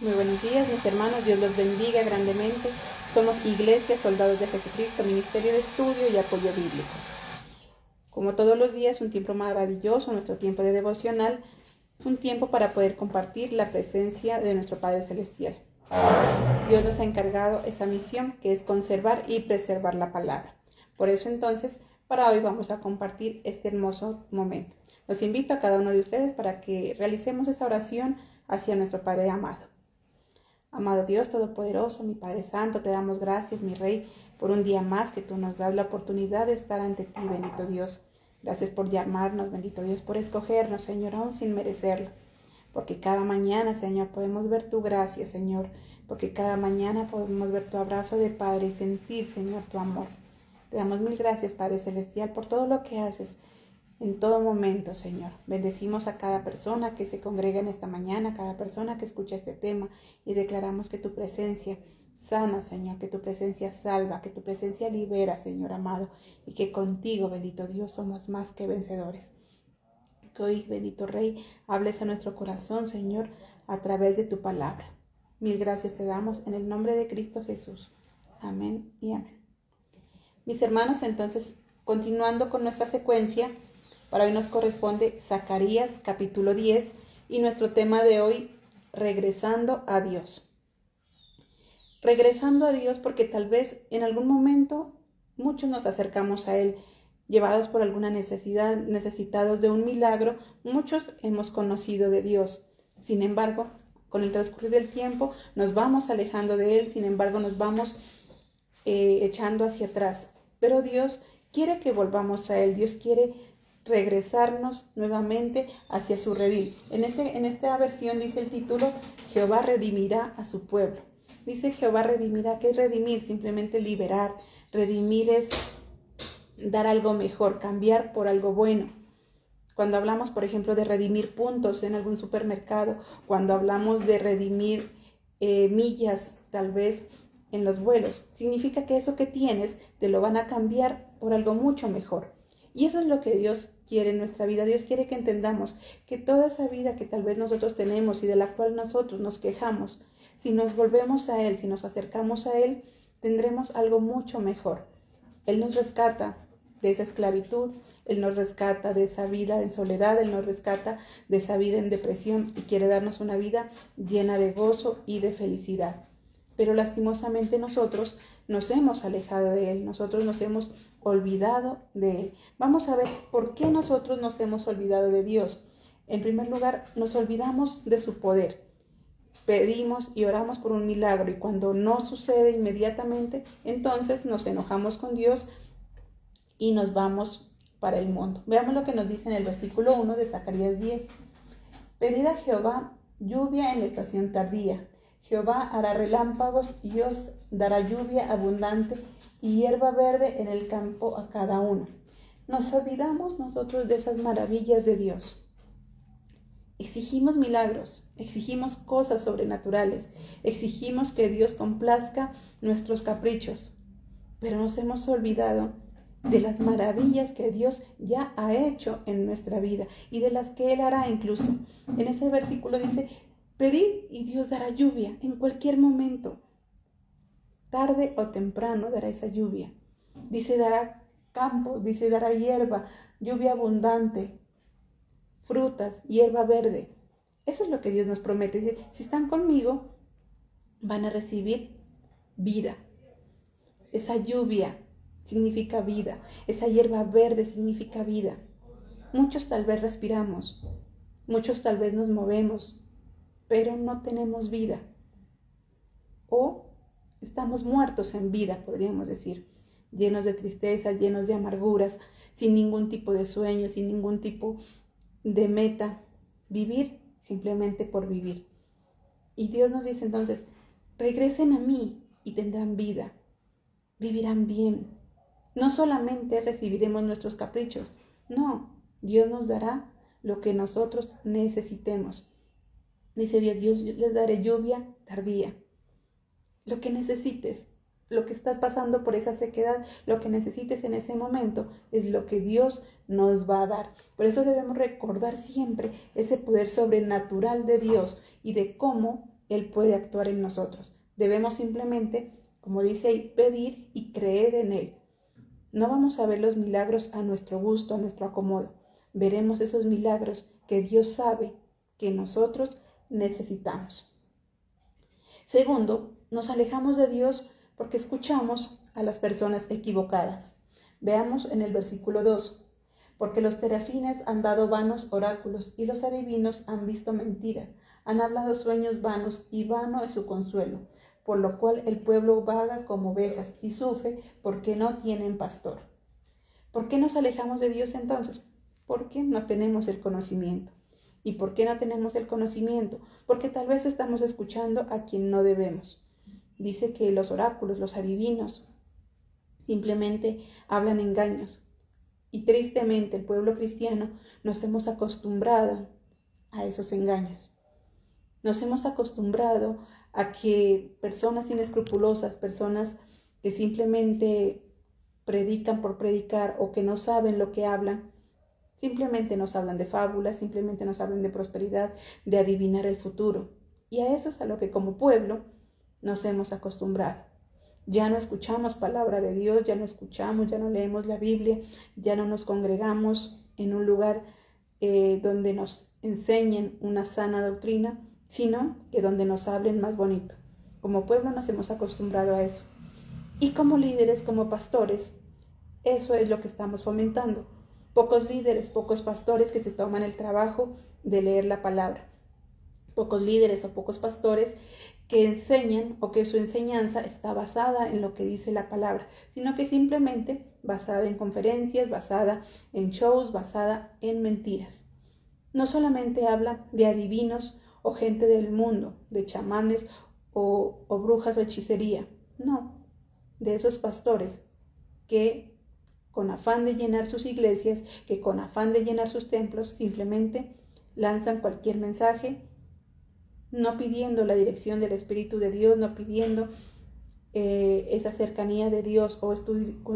Muy buenos días, mis hermanos. Dios los bendiga grandemente. Somos Iglesia Soldados de Jesucristo, Ministerio de Estudio y Apoyo Bíblico. Como todos los días, un tiempo maravilloso, nuestro tiempo de devocional, un tiempo para poder compartir la presencia de nuestro Padre Celestial. Dios nos ha encargado esa misión, que es conservar y preservar la palabra. Por eso entonces, para hoy vamos a compartir este hermoso momento. Los invito a cada uno de ustedes para que realicemos esa oración hacia nuestro Padre amado. Amado Dios Todopoderoso, mi Padre Santo, te damos gracias, mi Rey, por un día más que tú nos das la oportunidad de estar ante ti, bendito Dios. Gracias por llamarnos, bendito Dios, por escogernos, Señor, aún sin merecerlo. Porque cada mañana, Señor, podemos ver tu gracia, Señor. Porque cada mañana podemos ver tu abrazo de Padre y sentir, Señor, tu amor. Te damos mil gracias, Padre Celestial, por todo lo que haces en todo momento, Señor. Bendecimos a cada persona que se congrega en esta mañana, a cada persona que escucha este tema, y declaramos que tu presencia sana, Señor, que tu presencia salva, que tu presencia libera, Señor amado, y que contigo, bendito Dios, somos más que vencedores. Que hoy, bendito Rey, hables a nuestro corazón, Señor, a través de tu palabra. Mil gracias te damos en el nombre de Cristo Jesús. Amén y amén. Mis hermanos, entonces, continuando con nuestra secuencia, para hoy nos corresponde Zacarías capítulo 10 y nuestro tema de hoy, regresando a Dios. Regresando a Dios porque tal vez en algún momento muchos nos acercamos a Él, llevados por alguna necesidad, necesitados de un milagro. Muchos hemos conocido de Dios. Sin embargo, con el transcurrir del tiempo nos vamos alejando de Él, sin embargo nos vamos echando hacia atrás. Pero Dios quiere que volvamos a Él, Dios quiere regresarnos nuevamente hacia su redil. En esta versión dice el título, Jehová redimirá a su pueblo. Dice Jehová redimirá. ¿Qué es redimir? Simplemente liberar. Redimir es dar algo mejor, cambiar por algo bueno. Cuando hablamos, por ejemplo, de redimir puntos en algún supermercado, cuando hablamos de redimir millas, tal vez en los vuelos, significa que eso que tienes te lo van a cambiar por algo mucho mejor. Y eso es lo que Dios quiere en nuestra vida. Dios quiere que entendamos que toda esa vida que tal vez nosotros tenemos y de la cual nosotros nos quejamos, si nos volvemos a Él, si nos acercamos a Él, tendremos algo mucho mejor. Él nos rescata de esa esclavitud, Él nos rescata de esa vida en soledad, Él nos rescata de esa vida en depresión y quiere darnos una vida llena de gozo y de felicidad. Pero lastimosamente nosotros nos hemos alejado de Él, nosotros nos hemos olvidado de Él. Vamos a ver por qué nosotros nos hemos olvidado de Dios. En primer lugar, nos olvidamos de su poder. Pedimos y oramos por un milagro y cuando no sucede inmediatamente, entonces nos enojamos con Dios y nos vamos para el mundo. Veamos lo que nos dice en el versículo 1 de Zacarías 10. Pedid a Jehová lluvia en la estación tardía. Jehová hará relámpagos y os dará lluvia abundante y hierba verde en el campo a cada uno. Nos olvidamos nosotros de esas maravillas de Dios. Exigimos milagros, exigimos cosas sobrenaturales, exigimos que Dios complazca nuestros caprichos, pero nos hemos olvidado de las maravillas que Dios ya ha hecho en nuestra vida y de las que Él hará incluso. En ese versículo dice, pedid y Dios dará lluvia en cualquier momento. Tarde o temprano dará esa lluvia. Dice dará campos, dice dará hierba, lluvia abundante, frutas, hierba verde. Eso es lo que Dios nos promete. Dice, si están conmigo, van a recibir vida. Esa lluvia significa vida. Esa hierba verde significa vida. Muchos tal vez respiramos, muchos tal vez nos movemos, pero no tenemos vida. O estamos muertos en vida, podríamos decir, llenos de tristeza, llenos de amarguras, sin ningún tipo de sueño, sin ningún tipo de meta. Vivir simplemente por vivir. Y Dios nos dice entonces, regresen a mí y tendrán vida. Vivirán bien. No solamente recibiremos nuestros caprichos, no, Dios nos dará lo que nosotros necesitemos. Dice Dios, Dios les daré lluvia tardía. Lo que necesites, lo que estás pasando por esa sequedad, lo que necesites en ese momento es lo que Dios nos va a dar. Por eso debemos recordar siempre ese poder sobrenatural de Dios y de cómo Él puede actuar en nosotros. Debemos simplemente, como dice ahí, pedir y creer en Él. No vamos a ver los milagros a nuestro gusto, a nuestro acomodo. Veremos esos milagros que Dios sabe que nosotros necesitamos. Segundo, nos alejamos de Dios porque escuchamos a las personas equivocadas. Veamos en el versículo 2. Porque los serafines han dado vanos oráculos y los adivinos han visto mentira. Han hablado sueños vanos y vano es su consuelo. Por lo cual el pueblo vaga como ovejas y sufre porque no tienen pastor. ¿Por qué nos alejamos de Dios entonces? Porque no tenemos el conocimiento. ¿Y por qué no tenemos el conocimiento? Porque tal vez estamos escuchando a quien no debemos. Dice que los oráculos, los adivinos, simplemente hablan engaños. Y tristemente el pueblo cristiano nos hemos acostumbrado a esos engaños. Nos hemos acostumbrado a que personas inescrupulosas, personas que simplemente predican por predicar o que no saben lo que hablan, simplemente nos hablan de fábulas, simplemente nos hablan de prosperidad, de adivinar el futuro. Y a eso es a lo que como pueblo nos hemos acostumbrado. Ya no escuchamos palabra de Dios, ya no escuchamos, ya no leemos la Biblia, ya no nos congregamos en un lugar donde nos enseñen una sana doctrina, sino que donde nos hablen más bonito. Como pueblo nos hemos acostumbrado a eso. Y como líderes, como pastores, eso es lo que estamos fomentando. Pocos líderes, pocos pastores que se toman el trabajo de leer la palabra. Pocos líderes o pocos pastores que enseñan o que su enseñanza está basada en lo que dice la palabra, sino que simplemente basada en conferencias, basada en shows, basada en mentiras. No solamente habla de adivinos o gente del mundo, de chamanes o brujas o hechicería, no, de esos pastores que con afán de llenar sus iglesias, que con afán de llenar sus templos, simplemente lanzan cualquier mensaje, no pidiendo la dirección del Espíritu de Dios, no pidiendo esa cercanía de Dios o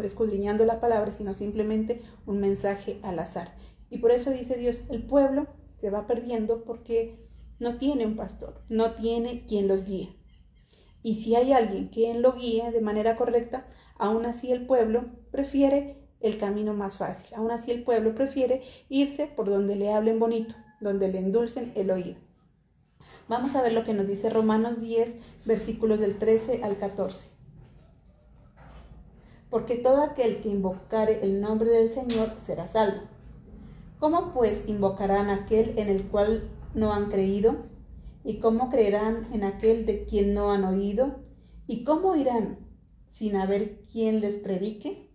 escudriñando la palabra, sino simplemente un mensaje al azar. Y por eso dice Dios, el pueblo se va perdiendo porque no tiene un pastor, no tiene quien los guíe. Y si hay alguien quien lo guíe de manera correcta, aún así el pueblo prefiere el camino más fácil. Aún así el pueblo prefiere irse por donde le hablen bonito, donde le endulcen el oído. Vamos a ver lo que nos dice Romanos 10, versículos del 13 al 14. Porque todo aquel que invocare el nombre del Señor será salvo. ¿Cómo pues invocarán aquel en el cual no han creído? ¿Y cómo creerán en aquel de quien no han oído? ¿Y cómo irán sin haber quien les predique?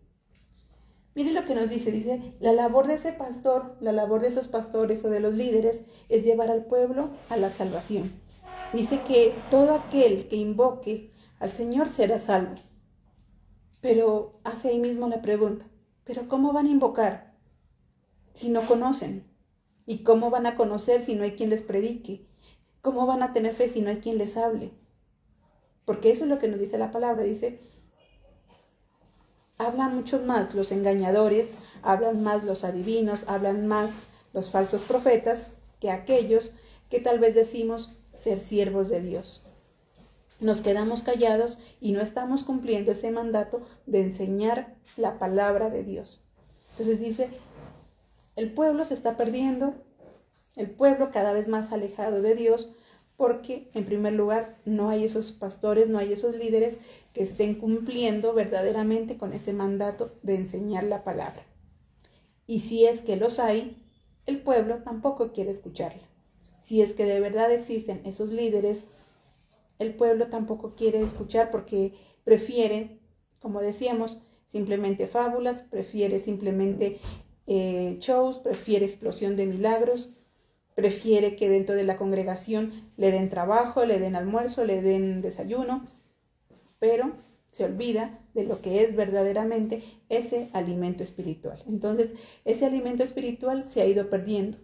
Mire lo que nos dice, la labor de ese pastor, la labor de esos pastores o de los líderes es llevar al pueblo a la salvación. Dice que todo aquel que invoque al Señor será salvo. Pero hace ahí mismo la pregunta, ¿pero cómo van a invocar si no conocen? ¿Y cómo van a conocer si no hay quien les predique? ¿Cómo van a tener fe si no hay quien les hable? Porque eso es lo que nos dice la palabra, dice, hablan muchos más los engañadores, hablan más los adivinos, hablan más los falsos profetas que aquellos que tal vez decimos ser siervos de Dios. Nos quedamos callados y no estamos cumpliendo ese mandato de enseñar la palabra de Dios. Entonces dice, el pueblo se está perdiendo, el pueblo cada vez más alejado de Dios, porque en primer lugar no hay esos pastores, no hay esos líderes que estén cumpliendo verdaderamente con ese mandato de enseñar la palabra. Y si es que los hay, el pueblo tampoco quiere escucharla. Si es que de verdad existen esos líderes, el pueblo tampoco quiere escuchar porque prefiere, como decíamos, simplemente fábulas, prefiere simplemente shows, prefiere explosión de milagros, prefiere que dentro de la congregación le den trabajo, le den almuerzo, le den desayuno, pero se olvida de lo que es verdaderamente ese alimento espiritual. Entonces, ese alimento espiritual se ha ido perdiendo.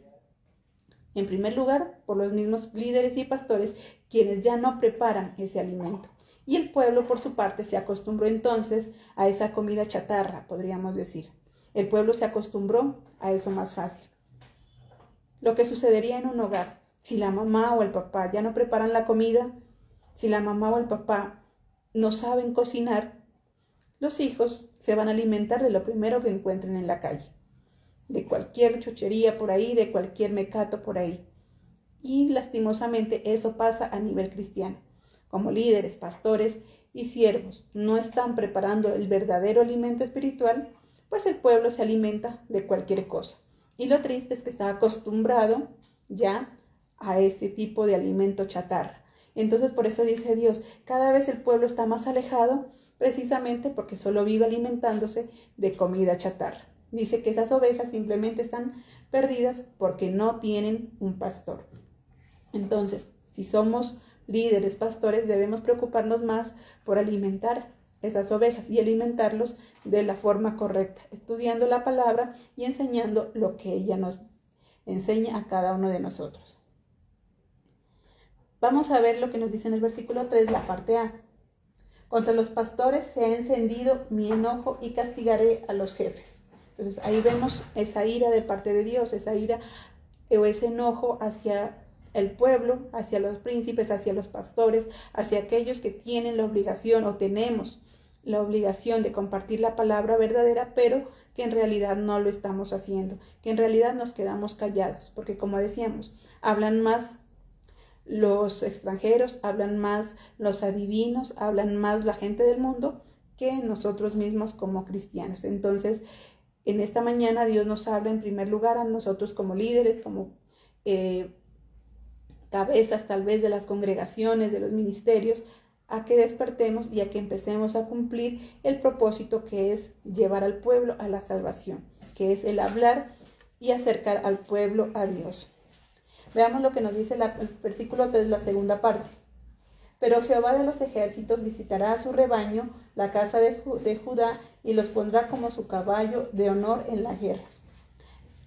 En primer lugar, por los mismos líderes y pastores, quienes ya no preparan ese alimento. Y el pueblo, por su parte, se acostumbró entonces a esa comida chatarra, podríamos decir. El pueblo se acostumbró a eso más fácil. Lo que sucedería en un hogar Si la mamá o el papá ya no preparan la comida, si la mamá o el papá no saben cocinar, los hijos se van a alimentar de lo primero que encuentren en la calle, de cualquier chuchería por ahí, de cualquier mecato por ahí. Y lastimosamente eso pasa a nivel cristiano. Como líderes, pastores y siervos no están preparando el verdadero alimento espiritual, pues el pueblo se alimenta de cualquier cosa. Y lo triste es que está acostumbrado ya a ese tipo de alimento chatarra. Entonces por eso dice Dios, cada vez el pueblo está más alejado, precisamente porque solo vive alimentándose de comida chatarra. Dice que esas ovejas simplemente están perdidas porque no tienen un pastor. Entonces, si somos líderes, pastores, debemos preocuparnos más por alimentar esas ovejas y alimentarlos de la forma correcta, estudiando la palabra y enseñando lo que ella nos enseña a cada uno de nosotros. Vamos a ver lo que nos dice en el versículo 3, la parte A. Contra los pastores se ha encendido mi enojo y castigaré a los jefes. Entonces ahí vemos esa ira de parte de Dios, esa ira o ese enojo hacia el pueblo, hacia los príncipes, hacia los pastores, hacia aquellos que tienen la obligación o tenemos la obligación de compartir la palabra verdadera, pero que en realidad no lo estamos haciendo, que en realidad nos quedamos callados, porque como decíamos, hablan más los extranjeros, hablan más los adivinos, hablan más la gente del mundo que nosotros mismos como cristianos. Entonces, en esta mañana Dios nos habla en primer lugar a nosotros como líderes, como cabezas tal vez de las congregaciones, de los ministerios, a que despertemos y a que empecemos a cumplir el propósito que es llevar al pueblo a la salvación, que es el hablar y acercar al pueblo a Dios. Veamos lo que nos dice el versículo 3, la segunda parte. Pero Jehová de los ejércitos visitará a su rebaño, la casa de Judá, y los pondrá como su caballo de honor en la guerra.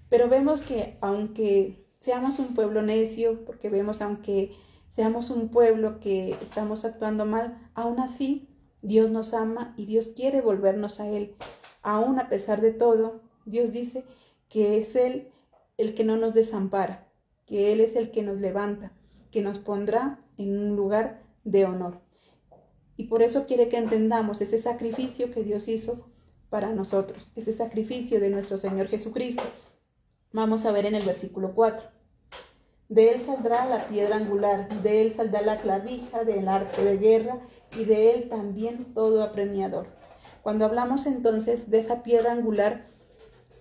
Pero vemos que aunque seamos un pueblo necio, porque vemos aunque seamos un pueblo que estamos actuando mal, aún así Dios nos ama y Dios quiere volvernos a Él. Aún a pesar de todo, Dios dice que es Él el que no nos desampara, que Él es el que nos levanta, que nos pondrá en un lugar de honor. Y por eso quiere que entendamos ese sacrificio que Dios hizo para nosotros, ese sacrificio de nuestro Señor Jesucristo. Vamos a ver en el versículo 4. De él saldrá la piedra angular, de él saldrá la clavija del arco de guerra y de él también todo apremiador. Cuando hablamos entonces de esa piedra angular,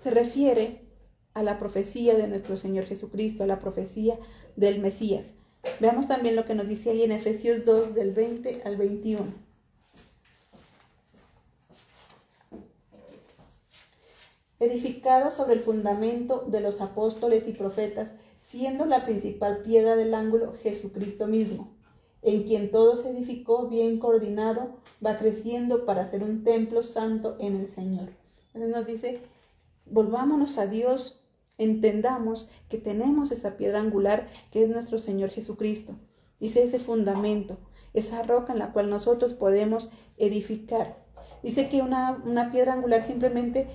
se refiere a la profecía de nuestro Señor Jesucristo, a la profecía del Mesías. Veamos también lo que nos dice ahí en Efesios 2, del 20 al 21. Edificado sobre el fundamento de los apóstoles y profetas, siendo la principal piedra del ángulo Jesucristo mismo, en quien todo se edificó bien coordinado, va creciendo para ser un templo santo en el Señor. Entonces nos dice, volvámonos a Dios, entendamos que tenemos esa piedra angular que es nuestro Señor Jesucristo. Dice ese fundamento, esa roca en la cual nosotros podemos edificar. Dice que una piedra angular simplemente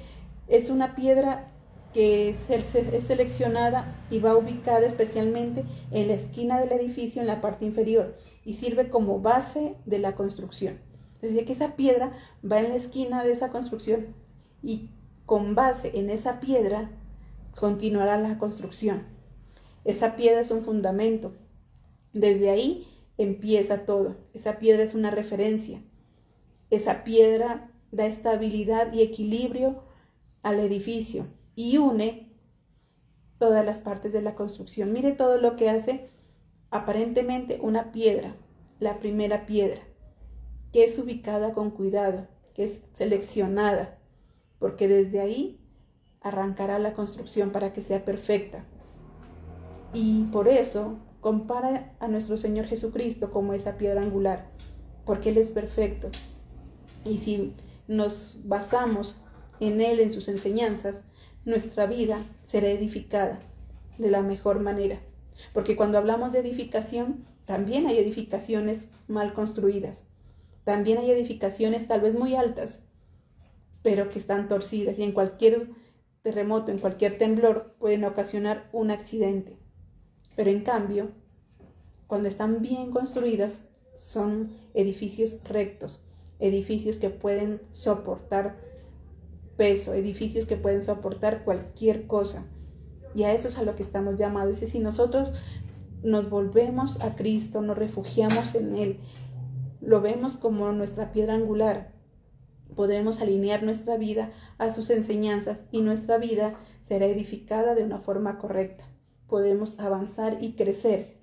es una piedra que es seleccionada y va ubicada especialmente en la esquina del edificio, en la parte inferior, y sirve como base de la construcción. Es decir, que esa piedra va en la esquina de esa construcción y con base en esa piedra continuará la construcción. Esa piedra es un fundamento. Desde ahí empieza todo. Esa piedra es una referencia. Esa piedra da estabilidad y equilibrio al edificio y une todas las partes de la construcción. Mire todo lo que hace aparentemente una piedra, la primera piedra, que es ubicada con cuidado, que es seleccionada, porque desde ahí arrancará la construcción para que sea perfecta. Y por eso compara a nuestro Señor Jesucristo como esa piedra angular, porque Él es perfecto. Y si nos basamos en Él, en sus enseñanzas, nuestra vida será edificada de la mejor manera. Porque cuando hablamos de edificación, también hay edificaciones mal construidas. También hay edificaciones tal vez muy altas, pero que están torcidas y en cualquier terremoto, en cualquier temblor pueden ocasionar un accidente. Pero en cambio, cuando están bien construidas, son edificios rectos, edificios que pueden soportar peso, edificios que pueden soportar cualquier cosa. Y a eso es a lo que estamos llamados. Y si nosotros nos volvemos a Cristo, nos refugiamos en Él, lo vemos como nuestra piedra angular, podremos alinear nuestra vida a sus enseñanzas y nuestra vida será edificada de una forma correcta. Podremos avanzar y crecer.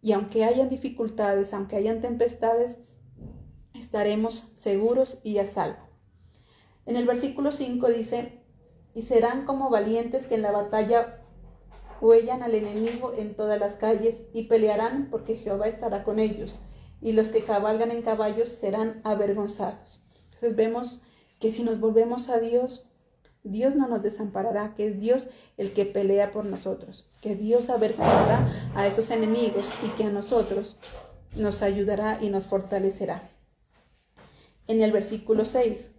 Y aunque hayan dificultades, aunque hayan tempestades, estaremos seguros y a salvo. En el versículo 5 dice: y serán como valientes que en la batalla huellan al enemigo en todas las calles y pelearán porque Jehová estará con ellos, y los que cabalgan en caballos serán avergonzados. Entonces vemos que si nos volvemos a Dios, Dios no nos desamparará, que es Dios el que pelea por nosotros, que Dios avergonzará a esos enemigos y que a nosotros nos ayudará y nos fortalecerá. En el versículo 6,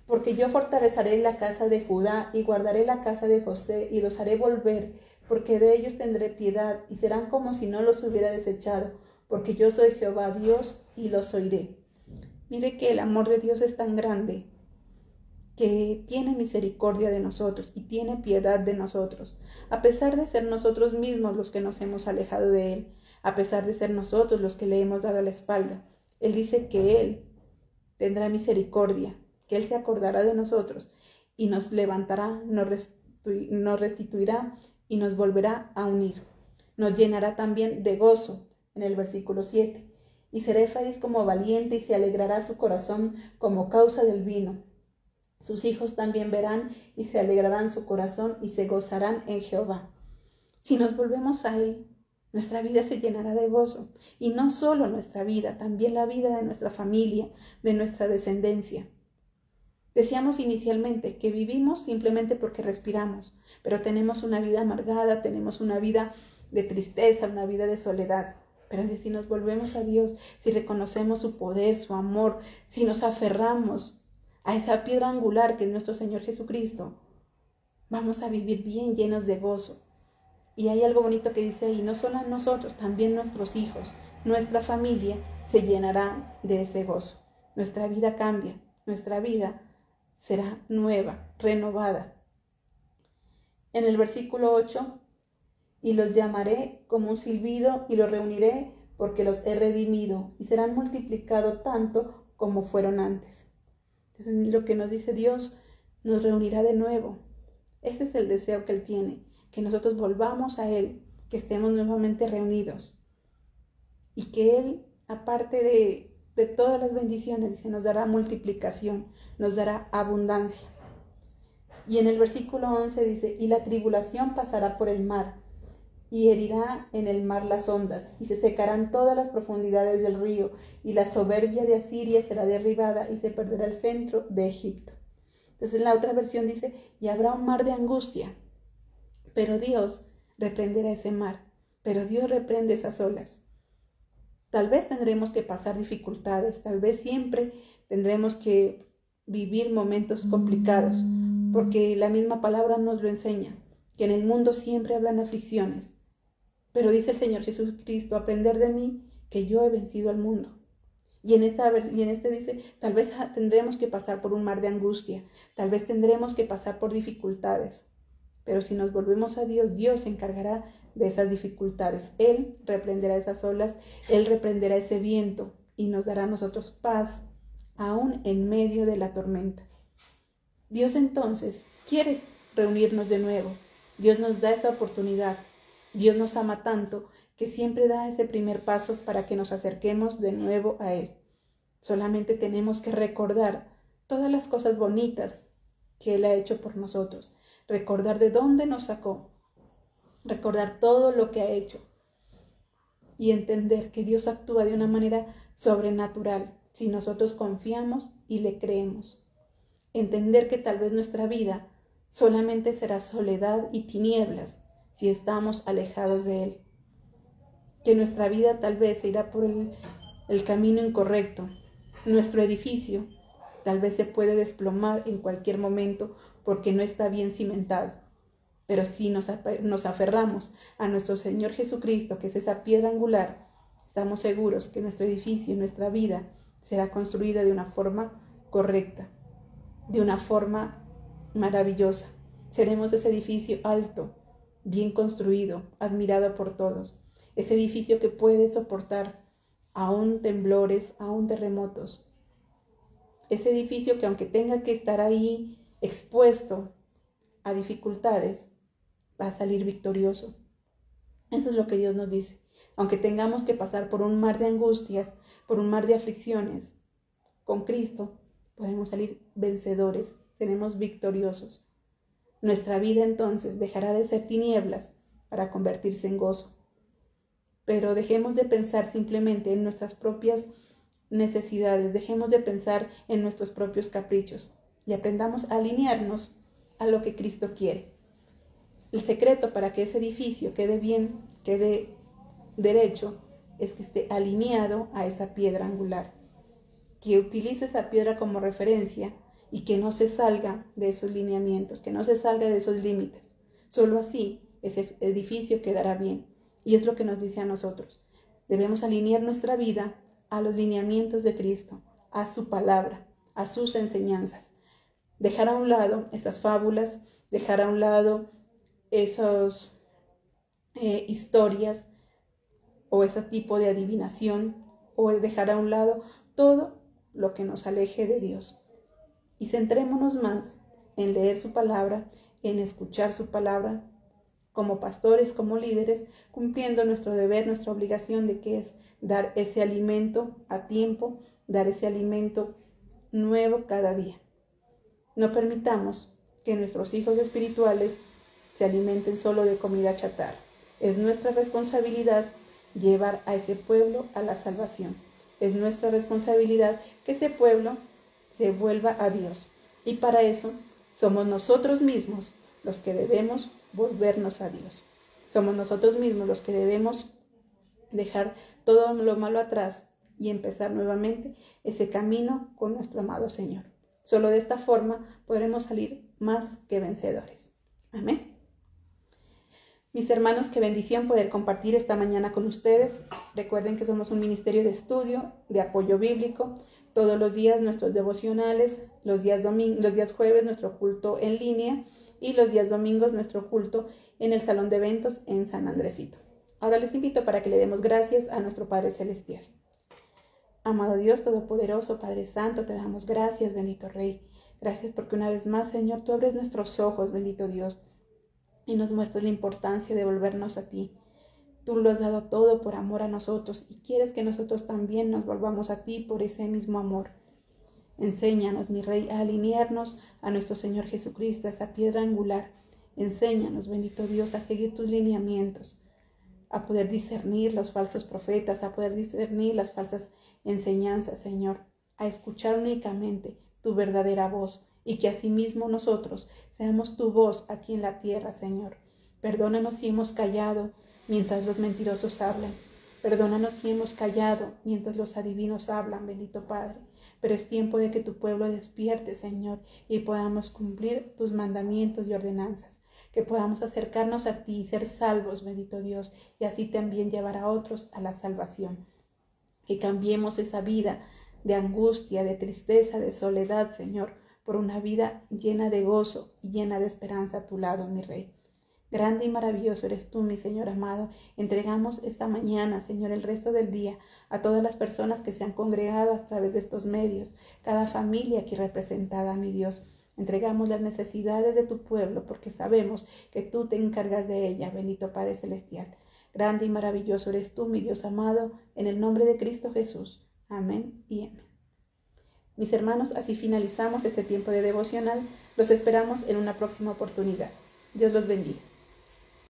porque yo fortaleceré la casa de Judá y guardaré la casa de José y los haré volver, porque de ellos tendré piedad y serán como si no los hubiera desechado, porque yo soy Jehová Dios y los oiré. Mire que el amor de Dios es tan grande que tiene misericordia de nosotros y tiene piedad de nosotros, a pesar de ser nosotros mismos los que nos hemos alejado de Él, a pesar de ser nosotros los que le hemos dado la espalda. Él dice que Él tendrá misericordia, que Él se acordará de nosotros y nos levantará, nos restituirá y nos volverá a unir. Nos llenará también de gozo, en el versículo 7. Y será Efraín como valiente y se alegrará su corazón como causa del vino. Sus hijos también verán y se alegrarán su corazón y se gozarán en Jehová. Si nos volvemos a Él, nuestra vida se llenará de gozo. Y no solo nuestra vida, también la vida de nuestra familia, de nuestra descendencia. Decíamos inicialmente que vivimos simplemente porque respiramos, pero tenemos una vida amargada, tenemos una vida de tristeza, una vida de soledad. Pero si nos volvemos a Dios, si reconocemos su poder, su amor, si nos aferramos a esa piedra angular que es nuestro Señor Jesucristo, vamos a vivir bien llenos de gozo. Y hay algo bonito que dice ahí, no solo nosotros, también nuestros hijos, nuestra familia se llenará de ese gozo. Nuestra vida cambia, nuestra vida será nueva, renovada. En el versículo 8, y los llamaré como un silbido y los reuniré porque los he redimido y serán multiplicados tanto como fueron antes. Entonces lo que nos dice Dios, nos reunirá de nuevo. Ese es el deseo que Él tiene, que nosotros volvamos a Él, que estemos nuevamente reunidos y que Él, aparte de todas las bendiciones, dice, nos dará multiplicación, nos dará abundancia. Y en el versículo 11 dice, y la tribulación pasará por el mar, y herirá en el mar las ondas, y se secarán todas las profundidades del río, y la soberbia de Asiria será derribada, y se perderá el centro de Egipto. Entonces la otra versión dice, y habrá un mar de angustia, pero Dios reprenderá ese mar, pero Dios reprende esas olas. Tal vez tendremos que pasar dificultades, tal vez siempre tendremos que vivir momentos complicados, porque la misma palabra nos lo enseña, que en el mundo siempre hablan aflicciones. Pero dice el Señor Jesucristo, aprender de mí, que yo he vencido al mundo. Y en este dice, tal vez tendremos que pasar por un mar de angustia, tal vez tendremos que pasar por dificultades. Pero si nos volvemos a Dios, Dios se encargará de esas dificultades. Él reprenderá esas olas, Él reprenderá ese viento y nos dará a nosotros paz, aún en medio de la tormenta. Dios entonces quiere reunirnos de nuevo. Dios nos da esa oportunidad. Dios nos ama tanto que siempre da ese primer paso para que nos acerquemos de nuevo a Él. Solamente tenemos que recordar todas las cosas bonitas que Él ha hecho por nosotros. Recordar de dónde nos sacó. Recordar todo lo que ha hecho. Y entender que Dios actúa de una manera sobrenatural si nosotros confiamos y le creemos. Entender que tal vez nuestra vida solamente será soledad y tinieblas si estamos alejados de Él. Que nuestra vida tal vez se irá por el camino incorrecto. Nuestro edificio tal vez se puede desplomar en cualquier momento porque no está bien cimentado. Pero si nos aferramos a nuestro Señor Jesucristo, que es esa piedra angular, estamos seguros que nuestro edificio, nuestra vida, será construida de una forma correcta, de una forma maravillosa. Seremos ese edificio alto, bien construido, admirado por todos. Ese edificio que puede soportar aún temblores, aún terremotos. Ese edificio que aunque tenga que estar ahí expuesto a dificultades, va a salir victorioso. Eso es lo que Dios nos dice. Aunque tengamos que pasar por un mar de angustias, por un mar de aflicciones, con Cristo podemos salir vencedores, seremos victoriosos. Nuestra vida entonces dejará de ser tinieblas para convertirse en gozo. Pero dejemos de pensar simplemente en nuestras propias necesidades, dejemos de pensar en nuestros propios caprichos y aprendamos a alinearnos a lo que Cristo quiere. El secreto para que ese edificio quede bien, quede derecho, es que esté alineado a esa piedra angular, que utilice esa piedra como referencia y que no se salga de esos lineamientos, que no se salga de esos límites. Solo así ese edificio quedará bien. Y es lo que nos dice a nosotros. Debemos alinear nuestra vida a los lineamientos de Cristo, a su palabra, a sus enseñanzas. Dejar a un lado esas fábulas, dejar a un lado esas historias o ese tipo de adivinación, o dejar a un lado todo lo que nos aleje de Dios. Y centrémonos más en leer su palabra, en escuchar su palabra, como pastores, como líderes, cumpliendo nuestro deber, nuestra obligación de que es dar ese alimento a tiempo, dar ese alimento nuevo cada día. No permitamos que nuestros hijos espirituales se alimenten solo de comida chatarra. Es nuestra responsabilidad llevar a ese pueblo a la salvación. Es nuestra responsabilidad que ese pueblo se vuelva a Dios. Y para eso somos nosotros mismos los que debemos volvernos a Dios. Somos nosotros mismos los que debemos dejar todo lo malo atrás y empezar nuevamente ese camino con nuestro amado Señor. Solo de esta forma podremos salir más que vencedores. Amén. Mis hermanos, qué bendición poder compartir esta mañana con ustedes. Recuerden que somos un ministerio de estudio, de apoyo bíblico. Todos los días nuestros devocionales, los días jueves nuestro culto en línea y los días domingos nuestro culto en el salón de eventos en San Andresito. Ahora les invito para que le demos gracias a nuestro Padre Celestial. Amado Dios Todopoderoso, Padre Santo, te damos gracias, bendito Rey. Gracias porque una vez más, Señor, tú abres nuestros ojos, bendito Dios, y nos muestras la importancia de volvernos a ti. Tú lo has dado todo por amor a nosotros y quieres que nosotros también nos volvamos a ti por ese mismo amor. Enséñanos, mi Rey, a alinearnos a nuestro Señor Jesucristo, a esa piedra angular. Enséñanos, bendito Dios, a seguir tus lineamientos, a poder discernir los falsos profetas, a poder discernir las falsas enseñanzas, Señor, a escuchar únicamente tu verdadera voz y que asimismo nosotros seamos tu voz aquí en la tierra, Señor. Perdónanos si hemos callado mientras los mentirosos hablan. Perdónanos si hemos callado mientras los adivinos hablan, bendito Padre. Pero es tiempo de que tu pueblo despierte, Señor, y podamos cumplir tus mandamientos y ordenanzas. Que podamos acercarnos a ti y ser salvos, bendito Dios, y así también llevar a otros a la salvación. Que cambiemos esa vida de angustia, de tristeza, de soledad, Señor, por una vida llena de gozo y llena de esperanza a tu lado, mi Rey. Grande y maravilloso eres tú, mi Señor amado. Entregamos esta mañana, Señor, el resto del día a todas las personas que se han congregado a través de estos medios, cada familia aquí representada, mi Dios. Entregamos las necesidades de tu pueblo porque sabemos que tú te encargas de ella, bendito Padre Celestial. Grande y maravilloso eres tú, mi Dios amado, en el nombre de Cristo Jesús. Amén y amén. Mis hermanos, así finalizamos este tiempo de devocional. Los esperamos en una próxima oportunidad. Dios los bendiga.